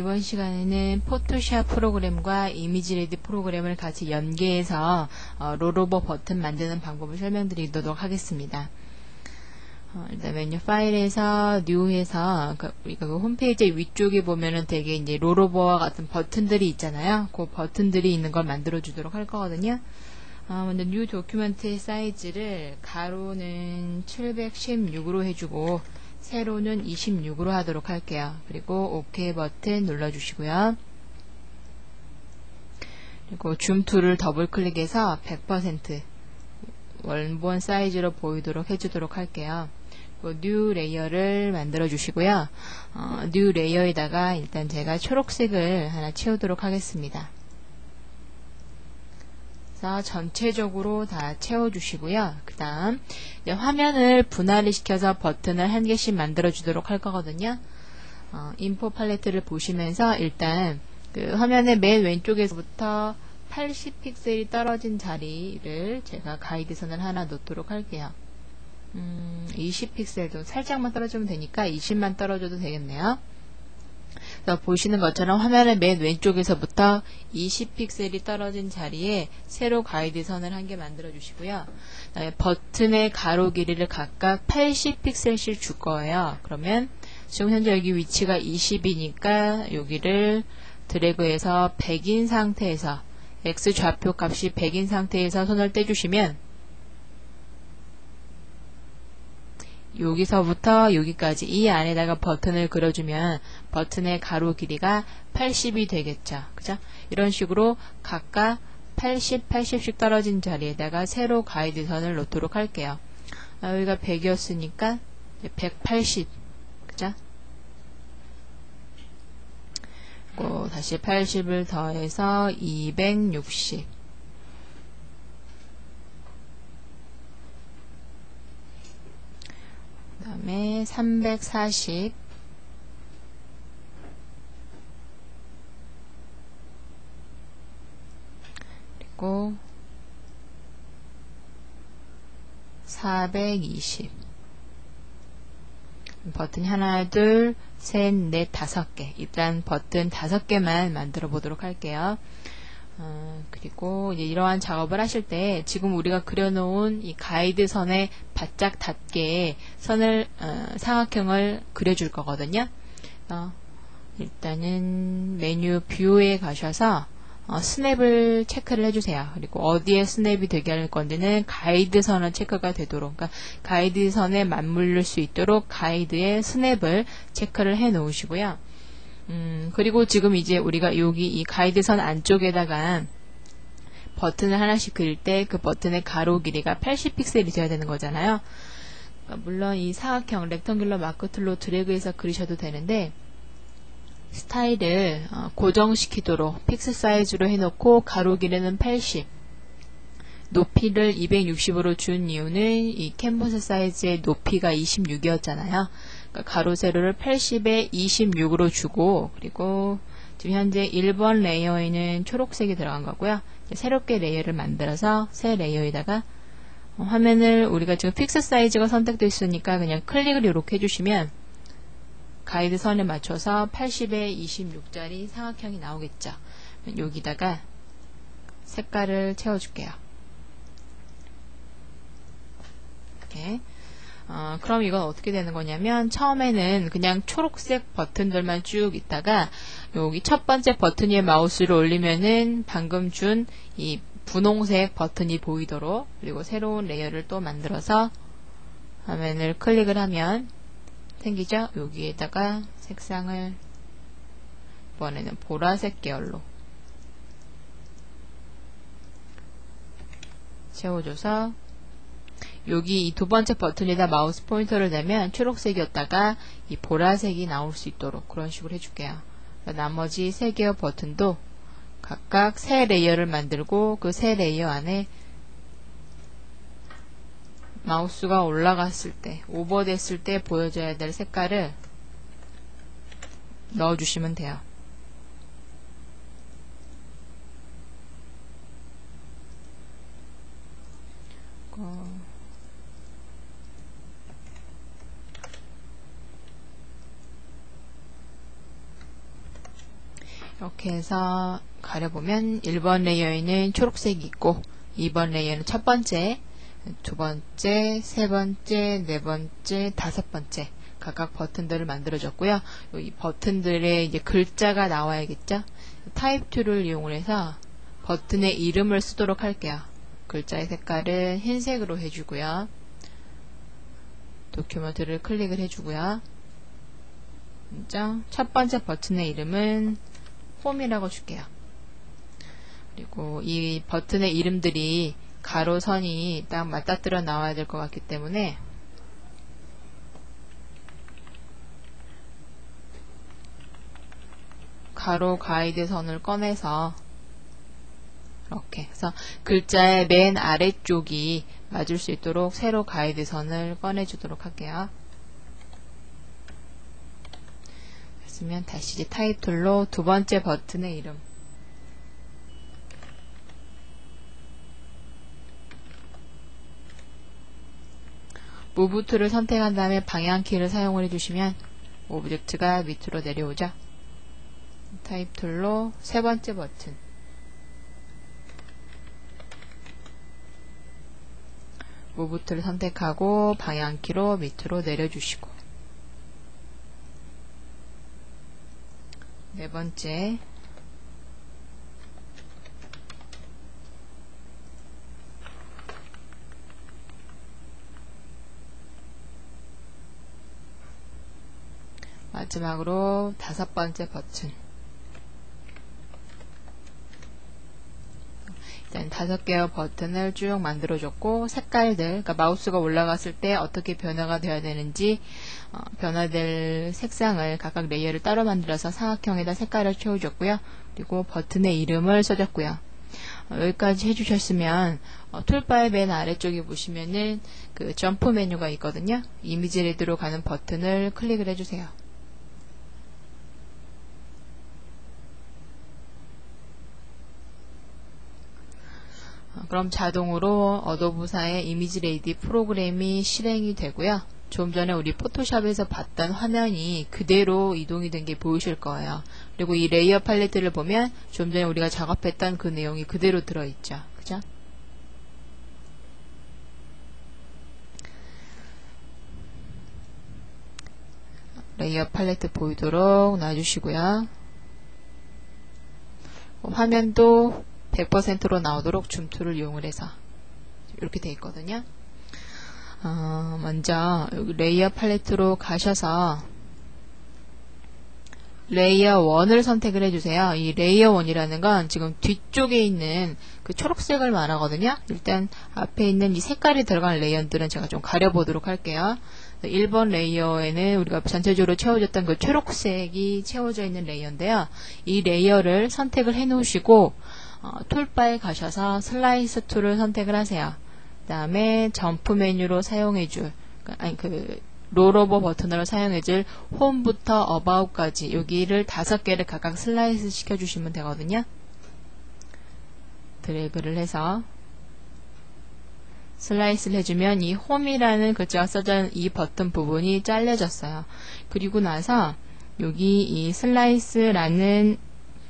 이번 시간에는 포토샵 프로그램과 이미지 레디 프로그램을 같이 연계해서 롤오버 버튼 만드는 방법을 설명드리도록 하겠습니다. 일단 메뉴 파일에서 뉴해서 우리가 그 홈페이지 위쪽에 보면은 되게 이제 롤오버와 같은 버튼들이 있잖아요. 그 버튼들이 있는 걸 만들어 주도록 할 거거든요. 먼저 뉴 도큐멘트의 사이즈를 가로는 716으로 해주고 세로는 26으로 하도록 할게요. 그리고 OK 버튼 눌러주시고요. 그리고 줌 툴을 더블 클릭해서 100% 원본 사이즈로 보이도록 해주도록 할게요. 뉴 레이어를 만들어 주시고요. 뉴 레이어에다가 일단 제가 초록색을 하나 채우도록 하겠습니다. 그래서 전체적으로 다 채워주시고요. 그 다음 화면을 분할을 시켜서 버튼을 한 개씩 만들어 주도록 할 거거든요. 인포 팔레트를 보시면서 일단 그 화면의 맨 왼쪽에서부터 80픽셀이 떨어진 자리를 제가 가이드선을 하나 놓도록 할게요. 20픽셀도 살짝만 떨어지면 되니까 20만 떨어져도 되겠네요. 그래서 보시는 것처럼 화면의 맨 왼쪽에서부터 20픽셀이 떨어진 자리에 세로 가이드선을 한 개 만들어 주시고요. 그다음에 버튼의 가로 길이를 각각 80픽셀씩 줄 거예요. 그러면 지금 현재 여기 위치가 20이니까 여기를 드래그해서 100인 상태에서 X 좌표 값이 100인 상태에서 손을 떼주시면 여기서부터 여기까지 이 안에다가 버튼을 그려주면 버튼의 가로 길이가 80이 되겠죠. 그죠? 이런 식으로 각각 80, 80씩 떨어진 자리에다가 세로 가이드선을 놓도록 할게요. 여기가 100이었으니까 180. 그죠? 그리고 다시 80을 더해서 260. 그 다음에 340 그리고 420 버튼이 하나, 둘, 셋, 넷, 5개 일단 버튼 5개만 만들어 보도록 할게요. 그리고 이제 이러한 작업을 하실 때 지금 우리가 그려놓은 이 가이드선에 바짝 닿게 선을 사각형을 그려줄 거거든요. 일단은 메뉴 뷰에 가셔서 스냅을 체크를 해주세요. 그리고 어디에 스냅이 되게 할 건지는 가이드선은 체크가 되도록, 그러니까 가이드선에 맞물릴 수 있도록 가이드의 스냅을 체크를 해 놓으시고요. 그리고 지금 이제 우리가 여기 이 가이드선 안쪽에다가 버튼을 하나씩 그릴 때 그 버튼의 가로 길이가 80픽셀이 되어야 되는 거잖아요. 그러니까 물론 이 사각형 렉텅귤러 마크 툴로 드래그해서 그리셔도 되는데 스타일을 고정시키도록 픽셀 사이즈로 해놓고 가로 길이는 80 높이를 260으로 준 이유는 이 캔버스 사이즈의 높이가 26이었잖아요. 그러니까 가로 세로를 80에 26으로 주고 그리고 지금 현재 1번 레이어에는 초록색이 들어간 거고요. 새롭게 레이어를 만들어서 새 레이어에다가 화면을 우리가 지금 픽스 사이즈가 선택되어 있으니까 그냥 클릭을 이렇게 해주시면 가이드 선에 맞춰서 80에 26짜리 사각형이 나오겠죠. 여기다가 색깔을 채워줄게요. 이렇게. 그럼 이건 어떻게 되는 거냐면 처음에는 그냥 초록색 버튼들만 쭉 있다가 여기 첫 번째 버튼 위에 마우스를 올리면은 방금 준 이 분홍색 버튼이 보이도록 그리고 새로운 레이어를 또 만들어서 화면을 클릭을 하면 생기죠? 여기에다가 색상을 이번에는 보라색 계열로 채워줘서 여기 이 두 번째 버튼에다 마우스 포인터를 대면 초록색이었다가 이 보라색이 나올 수 있도록 그런 식으로 해줄게요. 나머지 세 개의 버튼도 각각 새 레이어를 만들고 그 새 레이어 안에 마우스가 올라갔을 때, 오버됐을 때 보여줘야 될 색깔을 넣어주시면 돼요. 이렇게 해서 가려보면 1번 레이어에는 초록색이 있고 2번 레이어는 첫 번째, 두 번째, 세 번째, 네 번째, 다섯 번째 각각 버튼들을 만들어줬고요. 이 버튼들의 이제 글자가 나와야겠죠. 타입 툴을 이용을 해서 버튼의 이름을 쓰도록 할게요. 글자의 색깔은 흰색으로 해주고요. 도큐먼트를 클릭을 해주고요. 첫 번째 버튼의 이름은 홈이라고 줄게요. 그리고 이 버튼의 이름들이 가로선이 딱 맞닥뜨려 나와야 될 것 같기 때문에 가로 가이드 선을 꺼내서 이렇게 해서 글자의 맨 아래쪽이 맞을 수 있도록 세로 가이드 선을 꺼내 주도록 할게요. 그러면 다시 이제 타입 툴로 두 번째 버튼의 이름 무브 툴을 선택한 다음에 방향키를 사용을 해주시면 오브젝트가 밑으로 내려오죠. 타입 툴로 세 번째 버튼 무브 툴을 선택하고 방향키로 밑으로 내려주시고 네 번째 마지막으로 다섯 번째 버튼 일단 5개의 버튼을 쭉 만들어줬고 색깔들 그러니까 마우스가 올라갔을 때 어떻게 변화가 되어야 되는지 변화될 색상을 각각 레이어를 따로 만들어서 사각형에다 색깔을 채워줬고요. 그리고 버튼의 이름을 써줬고요. 여기까지 해주셨으면 툴바의 맨 아래쪽에 보시면은 그 점프 메뉴가 있거든요. 이미지 레드로 가는 버튼을 클릭을 해주세요. 그럼 자동으로 어도브사의 이미지 레이디 프로그램이 실행이 되고요. 좀 전에 우리 포토샵에서 봤던 화면이 그대로 이동이 된 게 보이실 거예요. 그리고 이 레이어 팔레트를 보면 좀 전에 우리가 작업했던 그 내용이 그대로 들어있죠. 그죠? 레이어 팔레트 보이도록 놔주시고요. 화면도 100%로 나오도록 줌툴을 이용을 해서 이렇게 되어 있거든요. 먼저 여기 레이어 팔레트로 가셔서 레이어 1을 선택을 해주세요. 이 레이어 1이라는 건 지금 뒤쪽에 있는 그 초록색을 말하거든요. 일단 앞에 있는 이 색깔이 들어간 레이어들은 제가 좀 가려보도록 할게요. 1번 레이어에는 우리가 전체적으로 채워졌던 그 초록색이 채워져 있는 레이어인데요. 이 레이어를 선택을 해 놓으시고 툴바에 가셔서 슬라이스 툴을 선택을 하세요. 그 다음에 점프 메뉴로 사용해줄 롤오버 버튼으로 사용해줄 홈부터 어바웃까지 여기를 5개를 각각 슬라이스 시켜주시면 되거든요. 드래그를 해서 슬라이스를 해주면 이 홈이라는 글자가 써져 있는 이 버튼 부분이 잘려졌어요. 그리고 나서 여기 이 슬라이스라는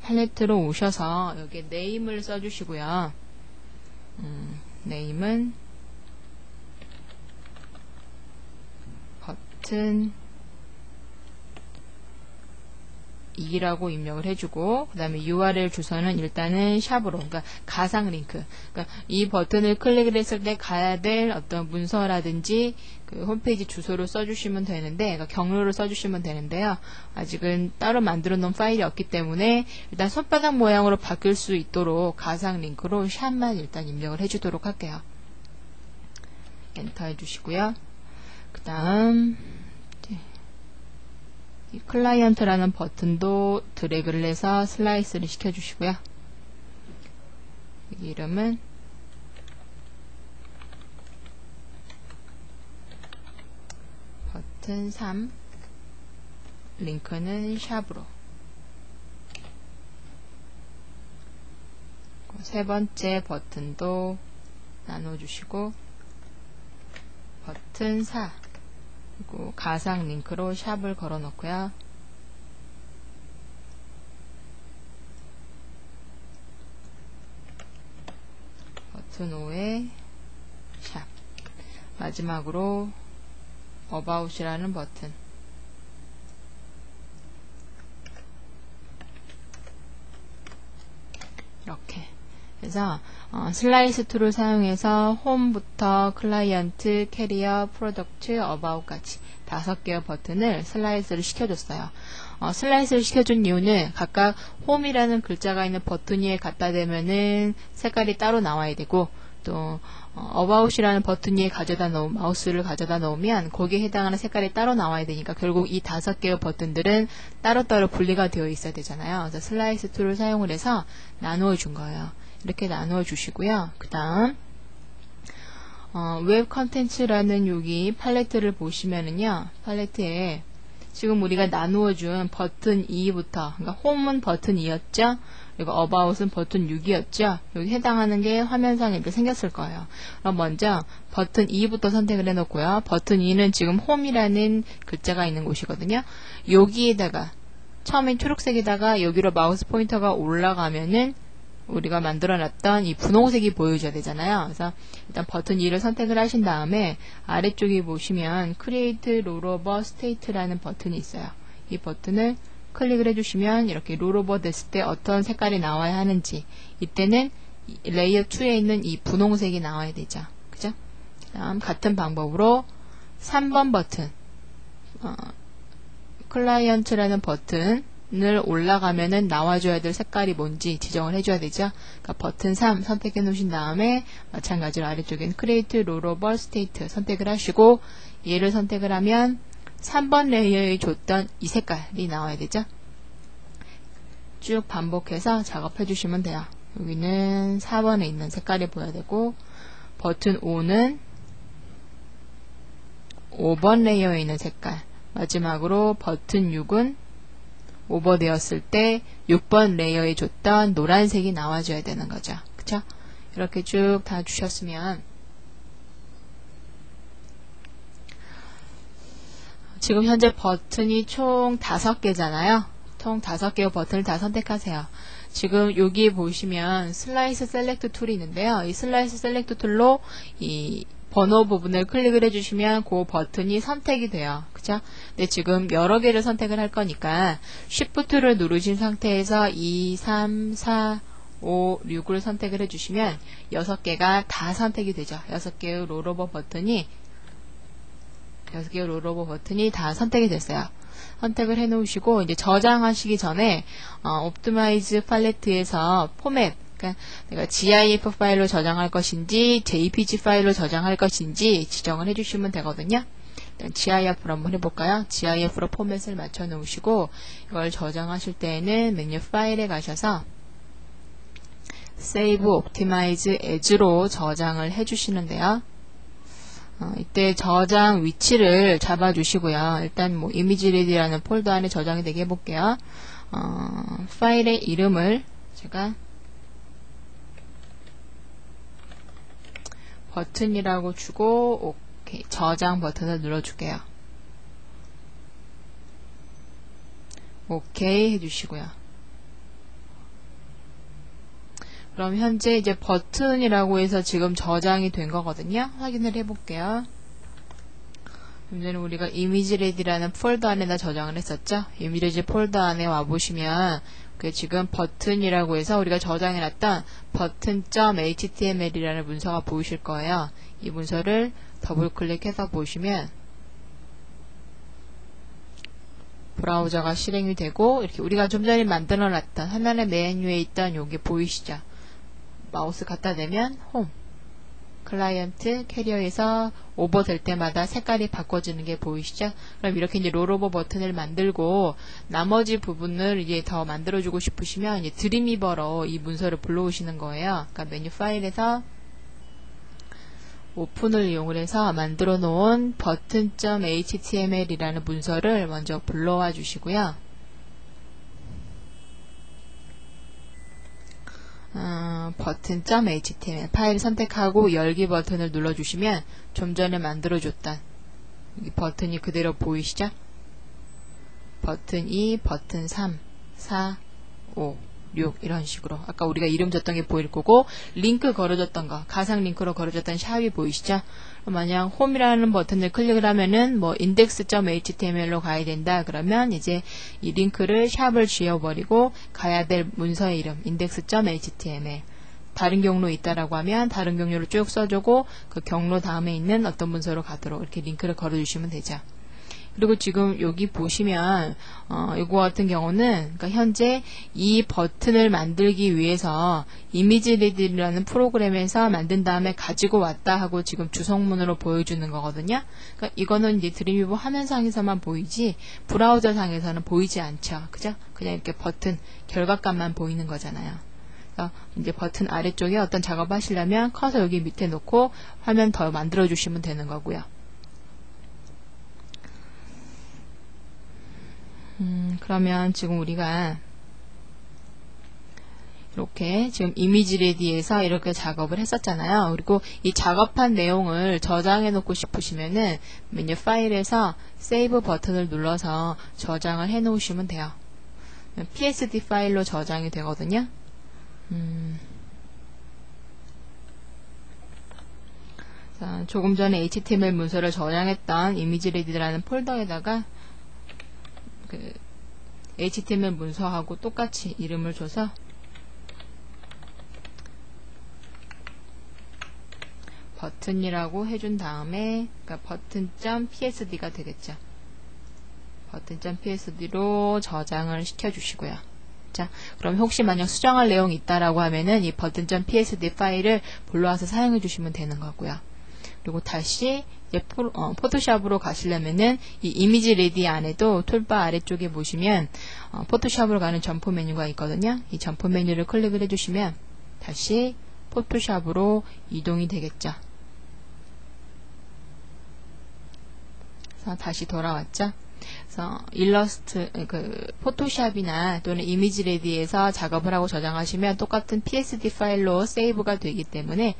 팔레트로 오셔서 여기 네임을 써주시고요. 네임은 버튼 2라고 입력을 해주고 그 다음에 URL 주소는 일단은 샵으로 그러니까 가상 링크 그러니까 이 버튼을 클릭을 했을 때 가야 될 어떤 문서라든지 그 홈페이지 주소를 써주시면 되는데 그러니까 경로를 써주시면 되는데요. 아직은 따로 만들어 놓은 파일이 없기 때문에 일단 손바닥 모양으로 바뀔 수 있도록 가상 링크로 샵만 일단 입력을 해주도록 할게요. 엔터 해주시고요. 그 다음 이 클라이언트라는 버튼도 드래그를 해서 슬라이스를 시켜주시고요. 여기 이름은 버튼 3 링크는 샵으로 세 번째 버튼도 나눠주시고 버튼 4 그리고 가상 링크로 샵을 걸어 놓고요. 버튼 5에 샵, 마지막으로 about이라는 버튼, 이렇게 그래서 슬라이스 툴을 사용해서 홈부터 클라이언트, 캐리어, 프로덕트, 어바웃까지 5개의 버튼을 슬라이스를 시켜줬어요. 슬라이스를 시켜준 이유는 각각 홈이라는 글자가 있는 버튼 위에 갖다 대면은 색깔이 따로 나와야 되고, 또 어바웃이라는 버튼 위에 마우스를 가져다 놓으면 거기에 해당하는 색깔이 따로 나와야 되니까 결국 이 5개의 버튼들은 따로따로 분리가 되어 있어야 되잖아요. 그래서 슬라이스 툴을 사용을 해서 나누어 준 거예요. 이렇게 나누어 주시고요. 그 다음 웹 컨텐츠라는 여기 팔레트를 보시면은요, 팔레트에 지금 우리가 나누어 준 버튼 2부터, 그러니까 홈은 버튼 2였죠, 그리고 어바웃은 버튼 6이었죠. 여기 해당하는 게 화면상에 이렇게 생겼을 거예요. 그럼 먼저 버튼 2부터 선택을 해놓고요. 버튼 2는 지금 홈이라는 글자가 있는 곳이거든요. 여기에다가 처음엔 초록색에다가 여기로 마우스 포인터가 올라가면은 우리가 만들어놨던 이 분홍색이 보여줘야 되잖아요. 그래서 일단 버튼 2를 선택을 하신 다음에 아래쪽에 보시면 Create Rollover State라는 버튼이 있어요. 이 버튼을 클릭을 해주시면 이렇게 롤오버 됐을 때 어떤 색깔이 나와야 하는지, 이때는 레이어 2에 있는 이 분홍색이 나와야 되죠. 그죠? 다음 같은 방법으로 3번 버튼, 클라이언트라는 버튼을 올라가면은 나와줘야 될 색깔이 뭔지 지정을 해줘야 되죠. 그러니까 버튼 3 선택해 놓으신 다음에 마찬가지로 아래쪽엔 Create Rollover State 선택을 하시고, 얘를 선택을 하면 3번 레이어에 줬던 이 색깔이 나와야 되죠. 쭉 반복해서 작업해 주시면 돼요. 여기는 4번에 있는 색깔이 보여야 되고, 버튼 5는 5번 레이어에 있는 색깔, 마지막으로 버튼 6은 오버되었을 때 6번 레이어에 줬던 노란색이 나와줘야 되는 거죠. 그쵸? 이렇게 쭉 다 주셨으면 지금 현재 버튼이 총 5개잖아요. 총 5개의 버튼을 다 선택하세요. 지금 여기 보시면 슬라이스 셀렉트 툴이 있는데요. 이 슬라이스 셀렉트 툴로 이 번호 부분을 클릭을 해주시면 그 버튼이 선택이 돼요. 그죠? 근데 지금 여러 개를 선택을 할 거니까 Shift를 누르신 상태에서 2, 3, 4, 5, 6을 선택을 해주시면 6개가 다 선택이 되죠. 6개의 롤오버 버튼이 다 선택이 됐어요. 선택을 해 놓으시고 이제 저장하시기 전에 옵티마이즈 팔레트에서 포맷, 그러니까 내가 GIF 파일로 저장할 것인지 JPG 파일로 저장할 것인지 지정을 해 주시면 되거든요. 일단 GIF로 한번 해볼까요? GIF로 포맷을 맞춰 놓으시고 이걸 저장하실 때에는 메뉴 파일에 가셔서 Save Optimize As로 저장을 해 주시는데요. 이때 저장 위치를 잡아 주시고요. 일단 뭐 이미지레디라는 폴더 안에 저장이 되게 해볼게요. 파일의 이름을 제가 버튼이라고 주고 오케이, 저장 버튼을 눌러줄게요. 오케이 해주시고요. 그럼 현재 이제 버튼이라고 해서 지금 저장이 된 거거든요. 확인을 해볼게요. 좀 전에 우리가 이미지레디라는 폴더 안에다 저장을 했었죠. 이미지레디 폴더 안에 와보시면 지금 버튼이라고 해서 우리가 저장해놨던 button.html이라는 문서가 보이실 거예요. 이 문서를 더블 클릭해서 보시면 브라우저가 실행이 되고 이렇게 우리가 좀 전에 만들어놨던 화면의 메뉴에 있던 여기 보이시죠? 마우스 갖다 대면 홈, 클라이언트, 캐리어에서 오버될 때마다 색깔이 바꿔지는 게 보이시죠? 그럼 이렇게 이제 롤오버 버튼을 만들고 나머지 부분을 이제 더 만들어주고 싶으시면 이제 드림위버로 이 문서를 불러오시는 거예요. 그러니까 메뉴 파일에서 오픈을 이용을 해서 만들어 놓은 button.html이라는 문서를 먼저 불러와 주시고요. button.html 파일 선택하고 열기 버튼을 눌러주시면 좀 전에 만들어줬던 이 버튼이 그대로 보이시죠? 버튼 2, 버튼 3, 4, 5 이런 식으로 아까 우리가 이름 줬던 게 보일 거고 링크 걸어줬던 거 가상 링크로 걸어줬던 샵이 보이시죠? 만약 홈이라는 버튼을 클릭을 하면은 뭐 index.html로 가야 된다 그러면 이제 이 링크를 샵을 지워버리고 가야 될 문서의 이름 index.html 다른 경로 있다라고 하면 다른 경로를 쭉 써주고 그 경로 다음에 있는 어떤 문서로 가도록 이렇게 링크를 걸어주시면 되죠. 그리고 지금 여기 보시면 이거 같은 경우는 그러니까 현재 이 버튼을 만들기 위해서 이미지레디라는 프로그램에서 만든 다음에 가지고 왔다 하고 지금 주성문으로 보여주는 거거든요. 그러니까 이거는 이제 드림위버 화면상에서만 보이지 브라우저 상에서는 보이지 않죠. 그죠? 그냥 이렇게 버튼 결과값만 보이는 거잖아요. 그래서 이제 버튼 아래쪽에 어떤 작업 하시려면 커서 여기 밑에 놓고 화면 더 만들어 주시면 되는 거고요. 그러면 지금 우리가 이렇게 지금 이미지레디에서 이렇게 작업을 했었잖아요. 그리고 이 작업한 내용을 저장해 놓고 싶으시면은 메뉴 파일에서 세이브 버튼을 눌러서 저장을 해 놓으시면 돼요. PSD 파일로 저장이 되거든요. 자, 조금 전에 HTML 문서를 저장했던 이미지레디라는 폴더에다가 그 HTML 문서하고 똑같이 이름을 줘서 버튼이라고 해준 다음에 그러니까 버튼.psd가 되겠죠. 버튼.psd로 저장을 시켜주시고요. 자, 그럼 혹시 만약 수정할 내용이 있다라고 하면은 이 버튼.psd 파일을 불러와서 사용해 주시면 되는 거고요. 그리고 다시 이제 포토샵으로 가시려면은 이 이미지 레디 안에도 툴바 아래쪽에 보시면 포토샵으로 가는 점프 메뉴가 있거든요. 이 점프 메뉴를 클릭을 해주시면 다시 포토샵으로 이동이 되겠죠. 그래서 다시 돌아왔죠. 그래서 일러스트, 포토샵이나 또는 이미지 레디에서 작업을 하고 저장하시면 똑같은 PSD 파일로 세이브가 되기 때문에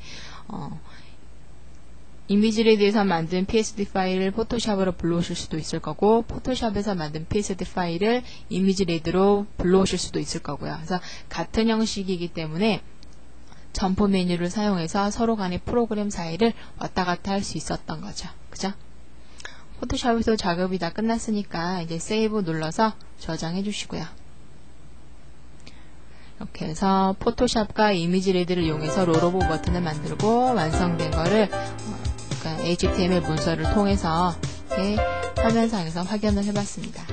이미지레디에서 만든 PSD 파일을 포토샵으로 불러오실 수도 있을 거고 포토샵에서 만든 PSD 파일을 이미지레디로 불러오실 수도 있을 거고요. 그래서 같은 형식이기 때문에 점프 메뉴를 사용해서 서로 간의 프로그램 사이를 왔다 갔다 할 수 있었던 거죠. 그죠? 포토샵에서 작업이 다 끝났으니까 이제 세이브 눌러서 저장해 주시고요. 이렇게 해서 포토샵과 이미지레디를 이용해서 롤오버 버튼을 만들고 완성된 거를 HTML 문서를 통해서 이렇게 화면상에서 확인을 해봤습니다.